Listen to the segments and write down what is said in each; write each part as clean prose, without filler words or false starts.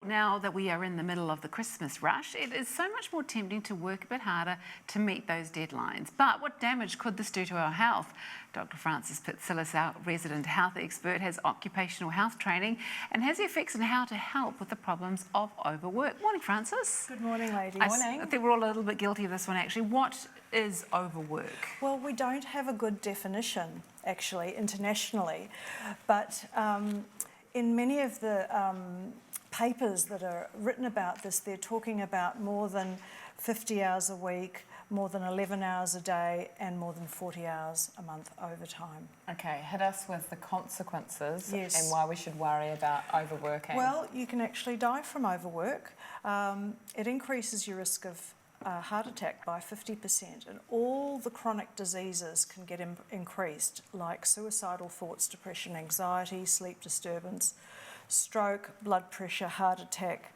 now that we are in the middle of the Christmas rush, it is so much more tempting to work a bit harder to meet those deadlines. But what damage could this do to our health? Dr. Frances Pitsillis, our resident health expert, has occupational health training and has the effects on how to help with the problems of overwork. Morning, Frances. Good morning, ladies. I think we're all a little bit guilty of this one, actually. What is overwork? Well, we don't have a good definition, actually, internationally, but in many of the papers that are written about this, they're talking about more than 50 hours a week, more than 11 hours a day, and more than 40 hours a month overtime. Okay, hit us with the consequences. Yes. And why we should worry about overworking. Well, you can actually die from overwork. It increases your risk of heart attack by 50%, and all the chronic diseases can get increased, like suicidal thoughts, depression, anxiety, sleep disturbance, stroke, blood pressure, heart attack,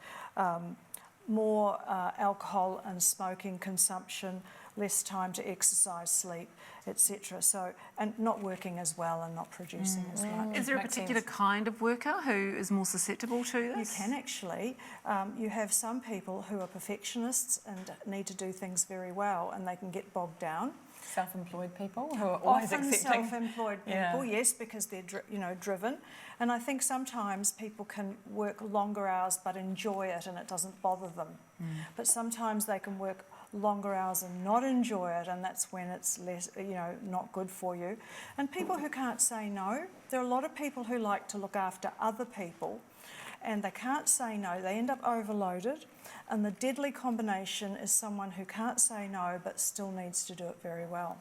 more alcohol and smoking consumption, less time to exercise, sleep, etc. So, and not working as well and not producing as much. Is there a particular kind of worker who is more susceptible to this? You can actually. You have some people who are perfectionists and need to do things very well, and they can get bogged down. Self-employed people who are always Often accepting. self-employed people, yes, because they're driven. And I think sometimes people can work longer hours but enjoy it and it doesn't bother them. But sometimes they can work longer hours and not enjoy it, and that's when it's less, not good for you. And people who can't say no, there are a lot of people who like to look after other people and they can't say no, they end up overloaded, and the deadly combination is someone who can't say no but still needs to do it very well.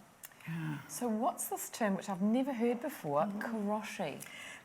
So what's this term, which I've never heard before, karoshi?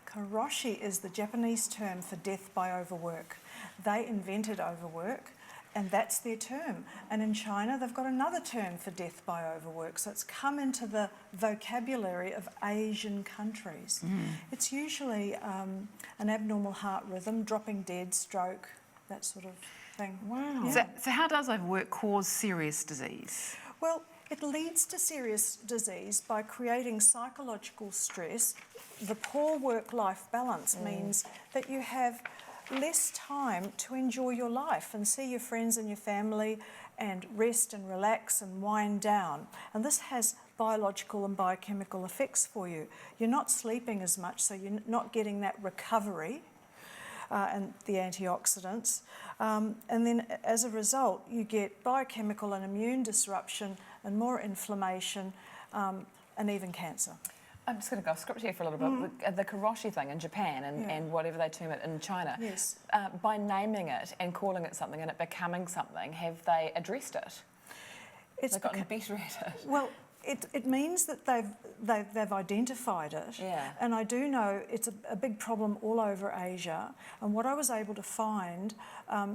Karoshi is the Japanese term for death by overwork. They invented overwork, and that's their term. And in China, they've got another term for death by overwork. So it's come into the vocabulary of Asian countries. It's usually an abnormal heart rhythm, dropping dead, stroke, that sort of thing. Wow. Yeah. So how does overwork cause serious disease? Well, it leads to serious disease by creating psychological stress. The poor work-life balance means that you have less time to enjoy your life and see your friends and your family and rest and relax and wind down. And this has biological and biochemical effects for you. You're not sleeping as much, so you're not getting that recovery and the antioxidants. And then as a result, you get biochemical and immune disruption and more inflammation and even cancer. I'm just going to go off script here for a little bit. The karoshi thing in Japan and whatever they term it in China, Yes. By naming it and calling it something and it becoming something, have they addressed it? They've gotten better at it. Well, it means that they've identified it, and I do know it's a big problem all over Asia. And what I was able to find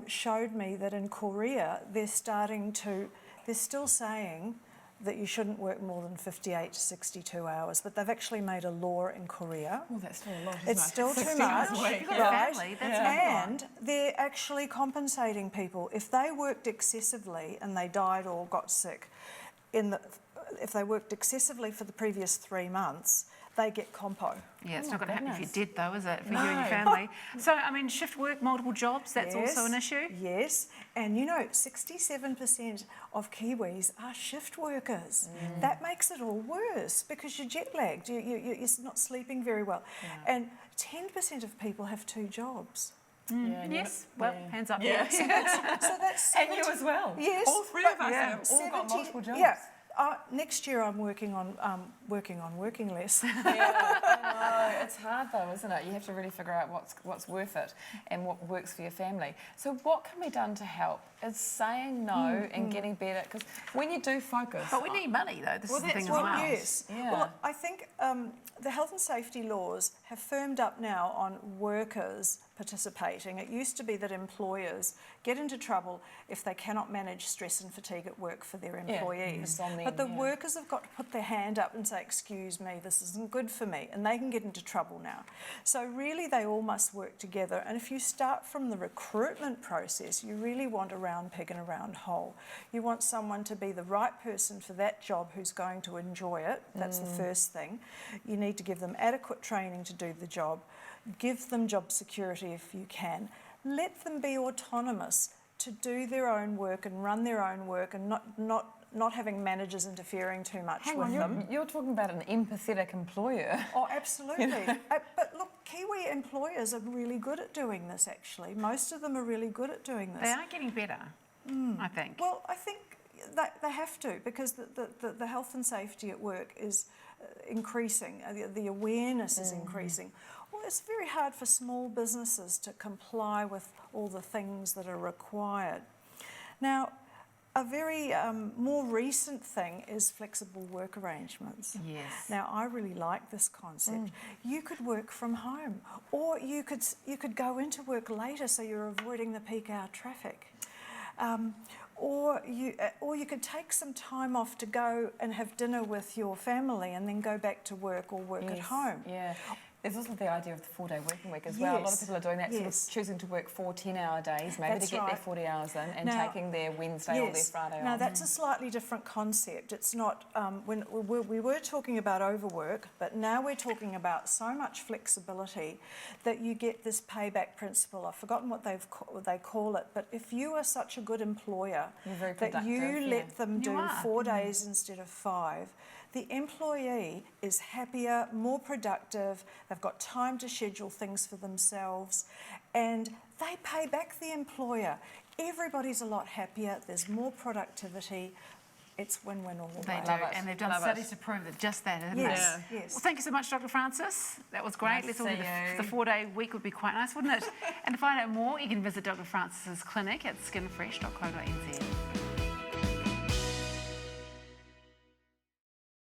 showed me that in Korea they're still saying that you shouldn't work more than 58 to 62 hours, but they've actually made a law in Korea. Well, that's still a lot, isn't It's it? still too 60 much, hours a week. Family, that's and they're actually compensating people. If they worked excessively and they died or got sick, if they worked excessively for the previous 3 months, they get compo. Yeah, it's not going to happen if you did, though, is it, for you and your family? So, I mean, shift work, multiple jobs, that's also an issue? Yes, and 67% of Kiwis are shift workers. That makes it all worse because you're jet lagged, you're not sleeping very well. And 10% of people have 2 jobs. Yes, well, hands up. Yeah. So that's And you as well. Yes, All three of us have all got multiple jobs. Yeah. Next year I'm working on working less. I know. It's hard though, isn't it? You have to really figure out what's worth it and what works for your family. So what can be done to help? Is saying no and getting better, because when you do focus... But we need money, though. This is the thing as well. Yes. Yeah. Well, I think the health and safety laws have firmed up now on workers participating. It used to be that employers get into trouble if they cannot manage stress and fatigue at work for their employees. But the workers have got to put their hand up and say, excuse me, this isn't good for me, and they can get into trouble now. So really they all must work together, and if you start from the recruitment process, you really want a round peg and a round hole. You want someone to be the right person for that job who's going to enjoy it. That's the first thing. You need to give them adequate training to do the job. Give them job security if you can. let them be autonomous to do their own work and run their own work, and not having managers interfering too much Hang with on, them. you're talking about an empathetic employer. Oh, absolutely. But look, Kiwi employers are really good at doing this, actually. Most of them are really good at doing this. They are getting better, I think. Well, I think they have to, because the health and safety at work is increasing, the awareness is increasing. Well, it's very hard for small businesses to comply with all the things that are required. Now, a very more recent thing is flexible work arrangements. Yes. Now, I really like this concept. You could work from home, or you could go into work later, so you're avoiding the peak hour traffic. Or you could take some time off to go and have dinner with your family and then go back to work or work at home. Yeah. There's also the idea of the 4-day working week as well. A lot of people are doing that, sort of choosing to work 4 10-hour days, maybe That's to get right. their 40 hours in, and Now, taking their Wednesday or their Friday off. Now, that's a slightly different concept. It's not, when we were talking about overwork, but now we're talking about so much flexibility that you get this payback principle. I've forgotten what they call it, but if you are such a good employer You're very that you productive, let them You do are. 4 days instead of 5, the employee is happier, more productive, they've got time to schedule things for themselves, and they pay back the employer. Everybody's a lot happier, there's more productivity. It's win-win all the They way. do, and they've done Love it. studies to prove that just that, haven't Yes, they? yes. Well, thank you so much, Dr. Francis. That was great. Nice Let's to all do see you. the 4-day week would be quite nice, wouldn't it? And to find out more, you can visit Dr. Francis's clinic at skinfresh.co.nz.